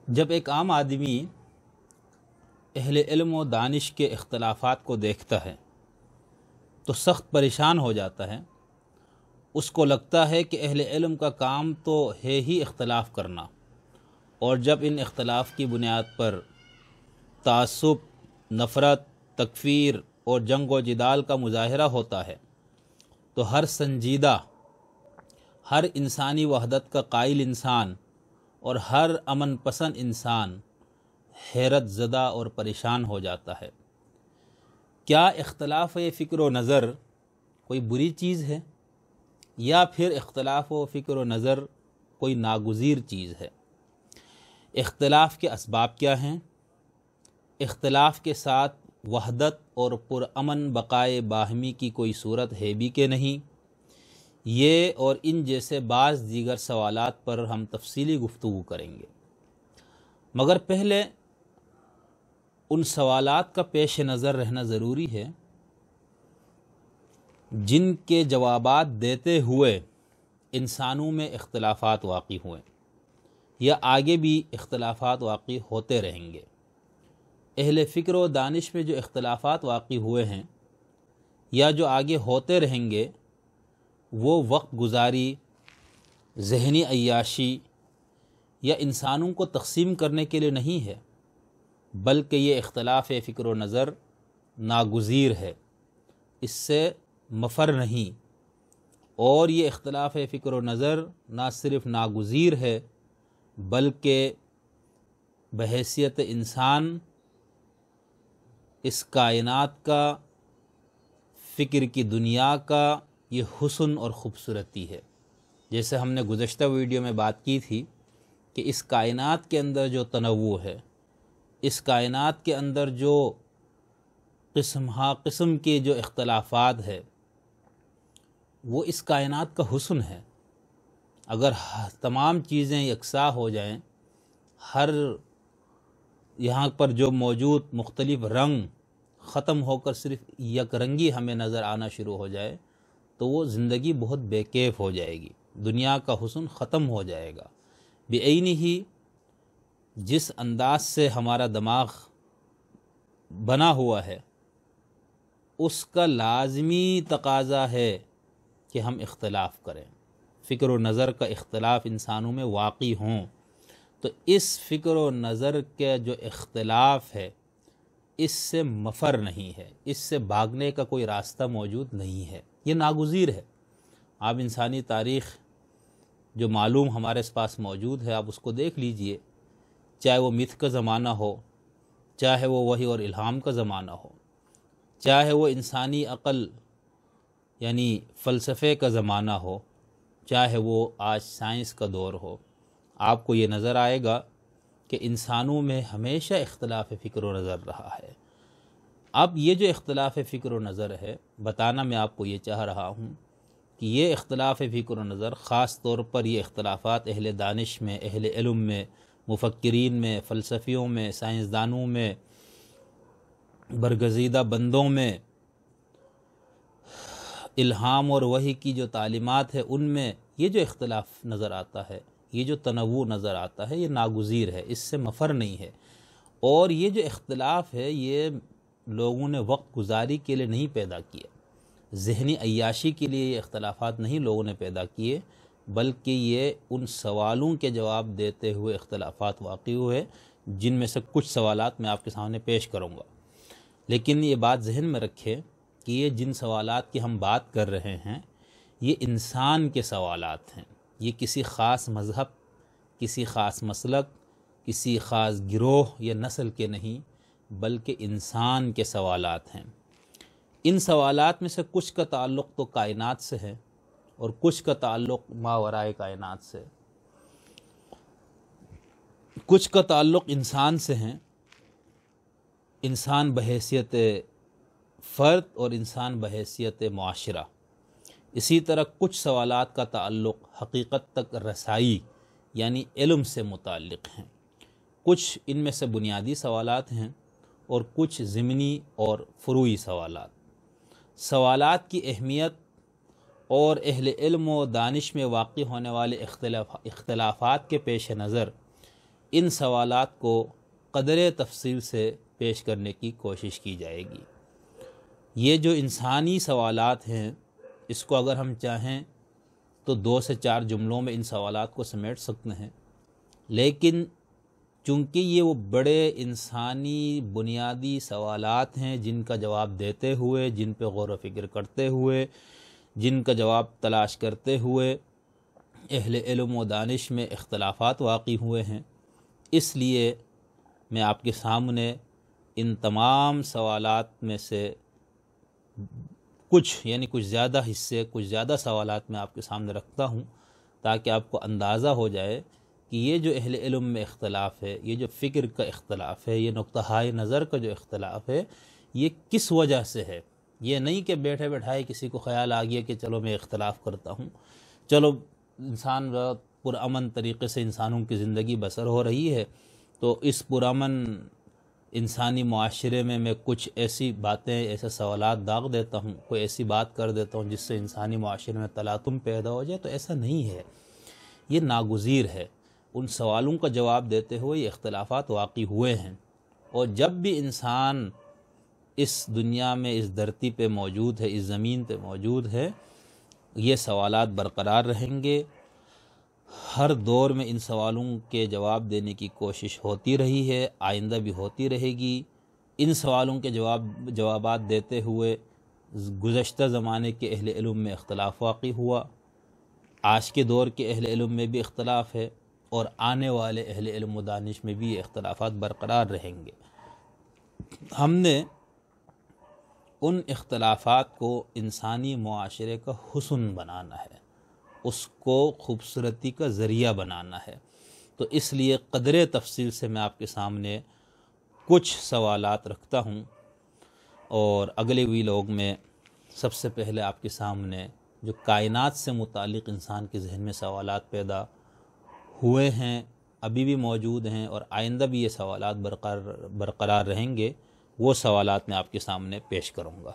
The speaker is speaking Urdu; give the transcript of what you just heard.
جب ایک عام آدمی اہل علم و دانش کے اختلافات کو دیکھتا ہے تو سخت پریشان ہو جاتا ہے۔ اس کو لگتا ہے کہ اہل علم کا کام تو ہے ہی اختلاف کرنا، اور جب ان اختلاف کی بنیاد پر تعصب، نفرت، تکفیر اور جنگ و جدال کا مظاہرہ ہوتا ہے تو ہر سنجیدہ، ہر انسانی وحدت کا قائل انسان اور ہر امن پسند انسان حیرت زدہ اور پریشان ہو جاتا ہے۔ کیا اختلاف فکر و نظر کوئی بری چیز ہے، یا پھر اختلاف و فکر و نظر کوئی ناگزیر چیز ہے؟ اختلاف کے اسباب کیا ہیں؟ اختلاف کے ساتھ وحدت اور پرامن بقائے باہمی کی کوئی صورت ہے بھی کہ نہیں؟ یہ اور ان جیسے بعض دیگر سوالات پر ہم تفصیلی گفتگو کریں گے، مگر پہلے ان سوالات کا پیش نظر رہنا ضروری ہے جن کے جوابات دیتے ہوئے انسانوں میں اختلافات واقع ہوئے یا آگے بھی اختلافات واقع ہوتے رہیں گے۔ اہل فکر و دانش میں جو اختلافات واقع ہوئے ہیں یا جو آگے ہوتے رہیں گے وہ وقت گزاری، ذہنی عیاشی یا انسانوں کو تقسیم کرنے کے لیے نہیں ہے، بلکہ یہ اختلاف فکر و نظر ناگزیر ہے، اس سے مفر نہیں۔ اور یہ اختلاف فکر و نظر نہ صرف ناگزیر ہے بلکہ بحیثیت انسان اس کائنات کا، فکر کی دنیا کا یہ حسن اور خوبصورتی ہے۔ جیسے ہم نے گزشتہ ویڈیو میں بات کی تھی کہ اس کائنات کے اندر جو تنوع ہے، اس کائنات کے اندر جو قسم کے جو اختلافات ہے، وہ اس کائنات کا حسن ہے۔ اگر تمام چیزیں یکساں ہو جائیں، ہر یہاں پر جو موجود مختلف رنگ ختم ہو کر صرف یک رنگی ہمیں نظر آنا شروع ہو جائے تو وہ زندگی بہت بے کیف ہو جائے گی، دنیا کا حسن ختم ہو جائے گا۔ بعینہ جس انداز سے ہمارا دماغ بنا ہوا ہے اس کا لازمی تقاضا ہے کہ ہم اختلاف کریں، فکر و نظر کا اختلاف انسانوں میں واقع ہوں۔ تو اس فکر و نظر کے جو اختلاف ہے اس سے مفر نہیں ہے، اس سے بھاگنے کا کوئی راستہ موجود نہیں ہے، یہ ناگزیر ہے۔ آپ انسانی تاریخ جو معلوم ہمارے پاس موجود ہے، آپ اس کو دیکھ لیجئے، چاہے وہ میتھ کا زمانہ ہو، چاہے وہ وحی اور الہام کا زمانہ ہو، چاہے وہ انسانی عقل یعنی فلسفے کا زمانہ ہو، چاہے وہ آج سائنس کا دور ہو، آپ کو یہ نظر آئے گا کہ انسانوں میں ہمیشہ اختلاف فکر و نظر رہا ہے۔ اب یہ جو اختلاف فکر و نظر ہے، بتانا میں آپ کو یہ چاہ رہا ہوں کہ یہ اختلاف فکر و نظر خاص طور پر یہ اختلافات اہل دانش میں، اہل علم میں، مفکرین میں، فلسفیوں میں، سائنسدانوں میں، برگزیدہ بندوں میں، الہام اور وحی کی جو تعلیمات ہے ان میں یہ جو اختلاف نظر آتا ہے، یہ جو تنوع نظر آتا ہے، یہ ناگزیر ہے، اس سے مفر نہیں ہے۔ اور یہ جو اختلاف ہے یہ لوگوں نے وقت گزاری کے لیے نہیں پیدا کیا، ذہنی عیاشی کے لیے یہ اختلافات نہیں لوگوں نے پیدا کیے، بلکہ یہ ان سوالوں کے جواب دیتے ہوئے اختلافات واقع ہوئے، جن میں سے کچھ سوالات میں آپ کے سامنے پیش کروں گا۔ لیکن یہ بات ذہن میں رکھیں کہ یہ جن سوالات کی ہم بات کر رہے ہیں یہ انسان کے سوالات ہیں، یہ کسی خاص مذہب، کسی خاص مسلک، کسی خاص گروہ یا نسل کے نہیں، بلکہ انسان کے سوالات ہیں۔ ان سوالات میں سے کچھ کا تعلق تو کائنات سے ہے اور کچھ کا تعلق ماورائے کائنات سے، کچھ کا تعلق انسان سے ہیں، انسان بحیثیت فرد اور انسان بحیثیت معاشرہ۔ اسی طرح کچھ سوالات کا تعلق حقیقت تک رسائی یعنی علم سے متعلق ہیں، کچھ ان میں سے بنیادی سوالات ہیں اور کچھ ضمنی اور فروعی سوالات۔ سوالات کی اہمیت اور اہل علم و دانش میں واقع ہونے والے اختلافات کے پیش نظر ان سوالات کو قدر تفصیل سے پیش کرنے کی کوشش کی جائے گی۔ یہ جو انسانی سوالات ہیں اس کو اگر ہم چاہیں تو 2 سے 4 جملوں میں ان سوالات کو سمیٹ سکتے ہیں، لیکن چونکہ یہ وہ بڑے انسانی بنیادی سوالات ہیں جن کا جواب دیتے ہوئے، جن پہ غور و فکر کرتے ہوئے، جن کا جواب تلاش کرتے ہوئے اہل علم و دانش میں اختلافات واقع ہوئے ہیں، اس لیے میں آپ کے سامنے ان تمام سوالات میں سے کچھ زیادہ حصے، کچھ زیادہ سوالات میں آپ کے سامنے رکھتا ہوں تاکہ آپ کو اندازہ ہو جائے کہ یہ جو اہل علم میں اختلاف ہے، یہ جو فکر کا اختلاف ہے، یہ نقطہ نظر کا جو اختلاف ہے، یہ کس وجہ سے ہے۔ یہ نہیں کہ بیٹھے بیٹھائے کسی کو خیال آ گیا کہ چلو میں اختلاف کرتا ہوں، چلو انسان پرامن طریقے سے انسانوں کی زندگی بسر ہو رہی ہے تو اس پرامن انسانی معاشرے میں کچھ ایسی باتیں، ایسے سوالات داغ دیتا ہوں، کوئی ایسی بات کر دیتا ہوں جس سے انسانی معاشرے میں تلاطم پیدا ہو جائے، تو ایسا نہیں ہے، یہ ناگزیر ہے۔ ان سوالوں کا جواب دیتے ہوئے یہ اختلافات واقع ہوئے ہیں، اور جب بھی انسان اس دنیا میں، اس دھرتی پہ موجود ہے، اس زمین پہ موجود ہے، یہ سوالات برقرار رہیں گے۔ ہر دور میں ان سوالوں کے جواب دینے کی کوشش ہوتی رہی ہے، آئندہ بھی ہوتی رہے گی۔ ان سوالوں کے جوابات دیتے ہوئے گزشتہ زمانے کے اہل علم میں اختلاف واقع ہوا، آج کے دور کے اہل علم میں بھی اختلاف ہے، اور آنے والے اہل علم و دانش میں بھی یہ اختلافات برقرار رہیں گے۔ ہم نے ان اختلافات کو انسانی معاشرے کا حسن بنانا ہے، اس کو خوبصورتی کا ذریعہ بنانا ہے، تو اس لیے قدر تفصیل سے میں آپ کے سامنے کچھ سوالات رکھتا ہوں، اور اگلے ویلاگ میں سب سے پہلے آپ کے سامنے جو کائنات سے متعلق انسان کے ذہن میں سوالات پیدا ہوئے ہیں، ابھی بھی موجود ہیں، اور آئندہ بھی یہ سوالات برقرار رہیں گے، وہ سوالات میں آپ کے سامنے پیش کروں گا۔